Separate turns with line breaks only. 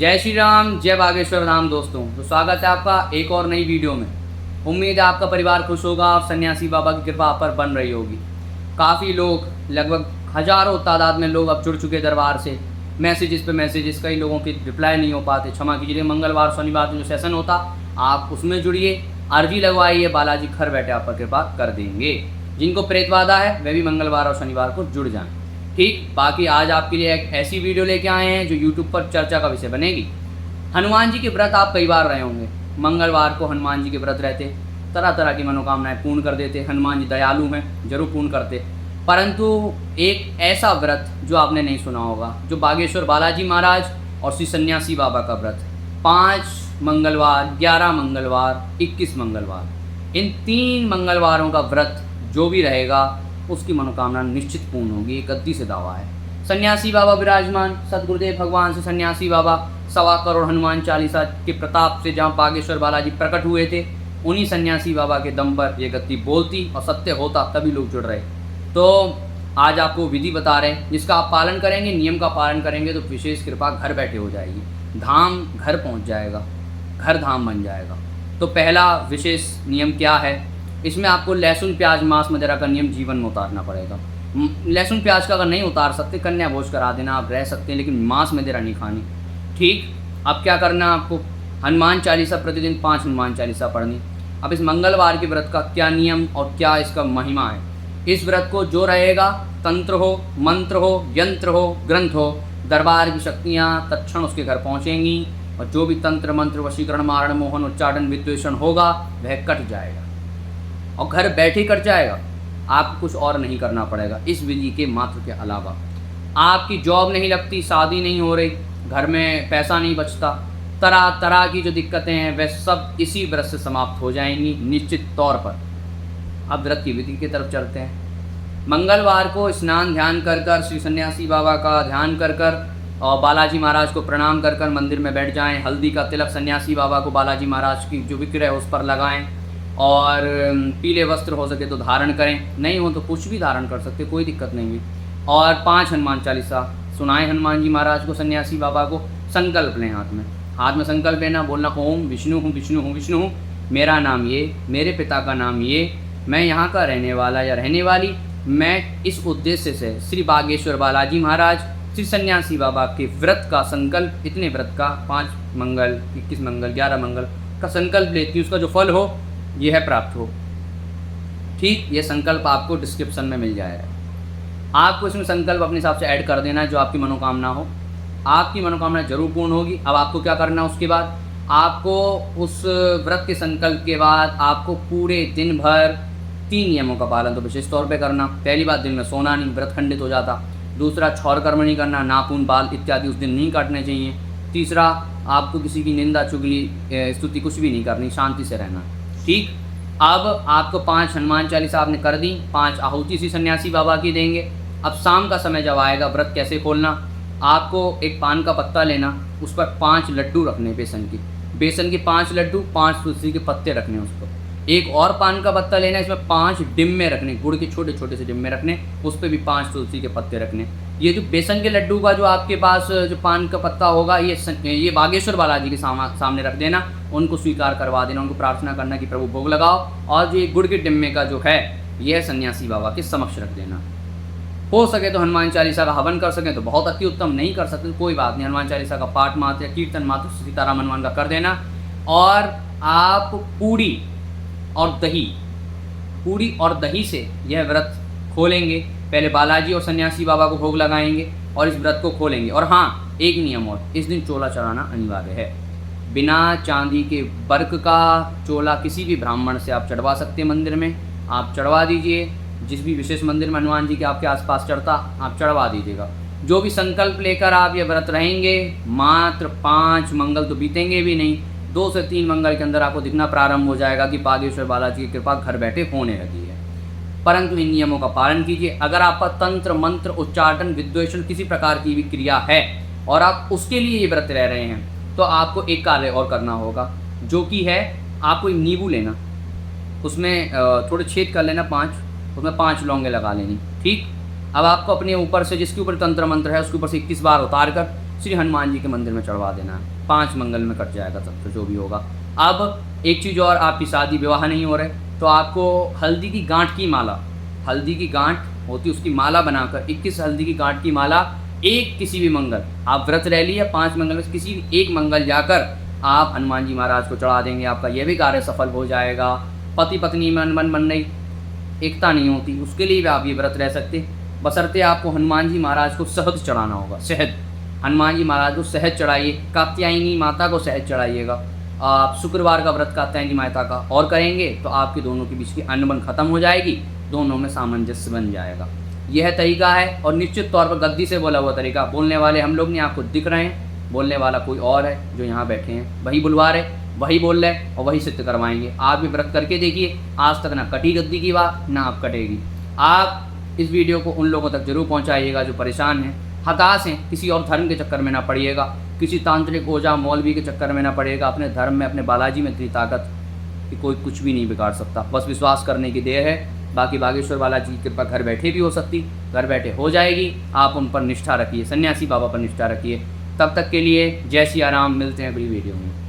जय श्री राम, जय बागेश्वर धाम। दोस्तों तो स्वागत है आपका एक और नई वीडियो में। उम्मीद है आपका परिवार खुश होगा और सन्यासी बाबा की कृपा आप पर बन रही होगी। काफ़ी लोग, लगभग हज़ारों तादाद में लोग अब जुड़ चुके दरबार से। मैसेजेस पे मैसेजेस, कई लोगों के रिप्लाई नहीं हो पाते, क्षमा कीजिए। मंगलवार शनिवार में जो सेशन होता आप उसमें जुड़िए, अर्जी लगवाइए, बालाजी घर बैठे आप पर कृपा कर देंगे। जिनको प्रेतबाधा है वे भी मंगलवार और शनिवार को जुड़ जाएं। ठीक, बाकी आज आपके लिए एक ऐसी वीडियो लेके आए हैं जो यूट्यूब पर चर्चा का विषय बनेगी। हनुमान जी के व्रत आप कई बार रहे होंगे। मंगलवार को हनुमान जी के व्रत रहते, तरह तरह की मनोकामनाएं पूर्ण कर देते। हनुमान जी दयालु हैं, जरूर पूर्ण करते। परंतु एक ऐसा व्रत जो आपने नहीं सुना होगा, जो बागेश्वर बालाजी महाराज और श्री सन्यासी बाबा का व्रत, 5 मंगलवार, 11 मंगलवार, 21 मंगलवार, इन 3 मंगलवारों का व्रत जो भी रहेगा उसकी मनोकामना निश्चित पूर्ण होगी। एक गद्दी से दावा है। सन्यासी बाबा विराजमान, सदगुरुदेव भगवान से सन्यासी बाबा 1.25 करोड़ हनुमान चालीसा के प्रताप से जहाँ बागेश्वर बालाजी प्रकट हुए थे, उन्हीं सन्यासी बाबा के दम पर ये गद्दी बोलती और सत्य होता, तभी लोग जुड़ रहे। तो आज आपको विधि बता रहे हैं, जिसका आप पालन करेंगे, नियम का पालन करेंगे तो विशेष कृपा घर बैठे हो जाएगी। धाम घर पहुँच जाएगा, घर धाम बन जाएगा। तो पहला विशेष नियम क्या है? इसमें आपको लहसुन प्याज मांस वगैरह का नियम जीवन में उतारना पड़ेगा। लहसुन प्याज का अगर नहीं उतार सकते, कन्या भोज करा देना, आप रह सकते हैं, लेकिन मांस वगैरह नहीं खानी। ठीक, अब क्या करना है आपको? हनुमान चालीसा प्रतिदिन 5 हनुमान चालीसा पढ़नी। अब इस मंगलवार के व्रत का क्या नियम और क्या इसका महिमा है? इस व्रत को जो रहेगा, तंत्र हो, मंत्र हो, यंत्र हो, ग्रंथ हो, दरबार की शक्तियाँ तत्क्षण उसके घर पहुँचेंगी और जो भी तंत्र मंत्र वशीकरण मारण मोहन उच्चाटन विद्वेषण होगा वह कट जाएगा और घर बैठे कट जाएगा। आपको कुछ और नहीं करना पड़ेगा इस विधि के मात्र के अलावा। आपकी जॉब नहीं लगती, शादी नहीं हो रही, घर में पैसा नहीं बचता, तरह तरह की जो दिक्कतें हैं वह सब इसी व्रत से समाप्त हो जाएंगी निश्चित तौर पर। अब व्रत की विधि की तरफ चलते हैं। मंगलवार को स्नान ध्यान कर कर, श्री सन्यासी बाबा का ध्यान कर कर और बालाजी महाराज को प्रणाम कर कर मंदिर में बैठ जाएं। हल्दी का तिलक सन्यासी बाबा को बालाजी महाराज की जो विग्रह है उस पर लगाएं और पीले वस्त्र हो सके तो धारण करें, नहीं हो तो कुछ भी धारण कर सकते, कोई दिक्कत नहीं है। और 5 हनुमान चालीसा सुनाएं हनुमान जी महाराज को, सन्यासी बाबा को। संकल्प लें, हाथ में संकल्प लेना, बोलना ओम विष्णु हूँ, विष्णु हूँ, विष्णु हूँ, मेरा नाम ये, मेरे पिता का नाम ये, मैं यहाँ का रहने वाला या रहने वाली, मैं इस उद्देश्य से श्री बागेश्वर बालाजी महाराज श्री सन्यासी बाबा के व्रत का संकल्प, इतने व्रत का 5 मंगल, 21 मंगल, 11 मंगल का संकल्प लेती हूँ, उसका जो फल हो ये है प्राप्त हो। ठीक, ये संकल्प आपको डिस्क्रिप्शन में मिल जाएगा। आपको इसमें संकल्प अपने हिसाब से ऐड कर देना है, जो आपकी मनोकामना हो। आपकी मनोकामना जरूर पूर्ण होगी। अब आपको क्या करना है? उसके बाद आपको उस व्रत के संकल्प के बाद आपको पूरे दिन भर 3 नियमों का पालन तो विशेष तौर पे करना। पहली बात, दिन में सोना नहीं, व्रत खंडित हो जाता। दूसरा, छौर कर्म नहीं करना, नाखून बाल इत्यादि उस दिन नहीं काटने चाहिए। तीसरा, आपको किसी की निंदा चुगली स्तुति कुछ भी नहीं करनी, शांति से रहना। ठीक, अब आपको 5 हनुमान चालीसा आपने कर दी, 5 आहुति सी सन्यासी बाबा की देंगे। अब शाम का समय जब आएगा, व्रत कैसे खोलना? आपको एक पान का पत्ता लेना, उस पर 5 लड्डू रखने, बेसन के 5 लड्डू, 5 तुलसी के पत्ते रखने उस पर। एक और पान का पत्ता लेना, इसमें 5 डिम्बे रखने, गुड़ के छोटे छोटे से डिम्बे रखने, उस पर भी 5 तुलसी के पत्ते रखने। ये जो बेसन के लड्डू का जो आपके पास जो पान का पत्ता होगा, ये बागेश्वर बालाजी के सामने रख देना, उनको स्वीकार करवा देना, उनको प्रार्थना करना कि प्रभु भोग लगाओ। और जो ये गुड़ के डिम्बे का जो है, यह सन्यासी बाबा के समक्ष रख देना। हो सके तो हनुमान चालीसा का हवन कर सकें तो बहुत अति उत्तम, नहीं कर सकते तो कोई बात नहीं, हनुमान चालीसा का पाठ मात्र या कीर्तन मात्र सीताराम हनुमान का कर देना। और आप पूड़ी और दही से यह व्रत खोलेंगे। पहले बालाजी और सन्यासी बाबा को भोग लगाएंगे और इस व्रत को खोलेंगे। और हाँ, एक नियम और, इस दिन चोला चढ़ाना अनिवार्य है। बिना चांदी के वर्क का चोला किसी भी ब्राह्मण से आप चढ़वा सकते हैं, मंदिर में आप चढ़वा दीजिए। जिस भी विशेष मंदिर में हनुमान जी के आपके आसपास चढ़ता, आप चढ़वा दीजिएगा। जो भी संकल्प लेकर आप ये व्रत रहेंगे, मात्र 5 मंगल तो बीतेंगे भी नहीं, 2 से 3 मंगल के अंदर आपको दिखना प्रारंभ हो जाएगा कि बागेश्वर बालाजी की कृपा घर बैठे होने लगी है। परंतु इन नियमों का पालन कीजिए। अगर आपका तंत्र मंत्र उच्चाटन विद्वेषण किसी प्रकार की भी क्रिया है और आप उसके लिए ये व्रत रह रहे हैं, तो आपको एक कार्य और करना होगा, जो कि है आपको एक नींबू लेना, उसमें थोड़े छेद कर लेना 5, उसमें 5 लौंगे लगा लेनी। ठीक, अब आपको अपने ऊपर से, जिसके ऊपर तंत्र मंत्र है, उसके ऊपर से 21 बार उतार कर श्री हनुमान जी के मंदिर में चढ़वा देना है। 5 मंगल में कट जाएगा सब, तो जो भी होगा। अब एक चीज़ और, आपकी शादी विवाह नहीं हो रहे तो आपको हल्दी की गांठ की माला, हल्दी की गांठ होती उसकी माला बनाकर 21 हल्दी की गांठ की माला, एक किसी भी मंगल, आप व्रत रह लिए 5 मंगल में किसी भी एक मंगल जाकर आप हनुमान जी महाराज को चढ़ा देंगे, आपका यह भी कार्य सफल हो जाएगा। पति पत्नी में मन नहीं एकता नहीं होती, उसके लिए भी आप ये व्रत रह सकते, बशर्ते आपको हनुमान जी महाराज को शहद चढ़ाना होगा। शहद, हनुमान जी महाराज को शहद चढ़ाइए, कात्यायनी माता को शहद चढ़ाइएगा। आप शुक्रवार का व्रत कात्यायनी माता का और करेंगे तो आपके दोनों के बीच की अनबन खत्म हो जाएगी, दोनों में सामंजस्य बन जाएगा। यह तरीका है, और निश्चित तौर पर गद्दी से बोला हुआ तरीका, बोलने वाले हम लोग नहीं, आपको दिख रहे हैं, बोलने वाला कोई और है जो यहाँ बैठे हैं, वही बुलवा रहे, वही बोल रहे और वही सिद्ध करवाएंगे। आप भी व्रत करके देखिए, आज तक ना कटी गद्दी की बात, ना आप कटेगी। आप इस वीडियो को उन लोगों तक जरूर पहुँचाइएगा जो परेशान हैं, हताश हैं, किसी और धर्म के चक्कर में ना पड़िएगा, किसी तांत्रिक ओझा मौलवी के चक्कर में ना पड़िएगा। अपने धर्म में, अपने बालाजी में इतनी ताकत कि कोई कुछ भी नहीं बिगाड़ सकता, बस विश्वास करने की देर है। बाकी बागेश्वर बालाजी की कृपा घर बैठे भी हो सकती, घर बैठे हो जाएगी। आप उन पर निष्ठा रखिए, सन्यासी बाबा पर निष्ठा रखिए। तब तक के लिए जय सिया राम, मिलते हैं अगली वीडियो में।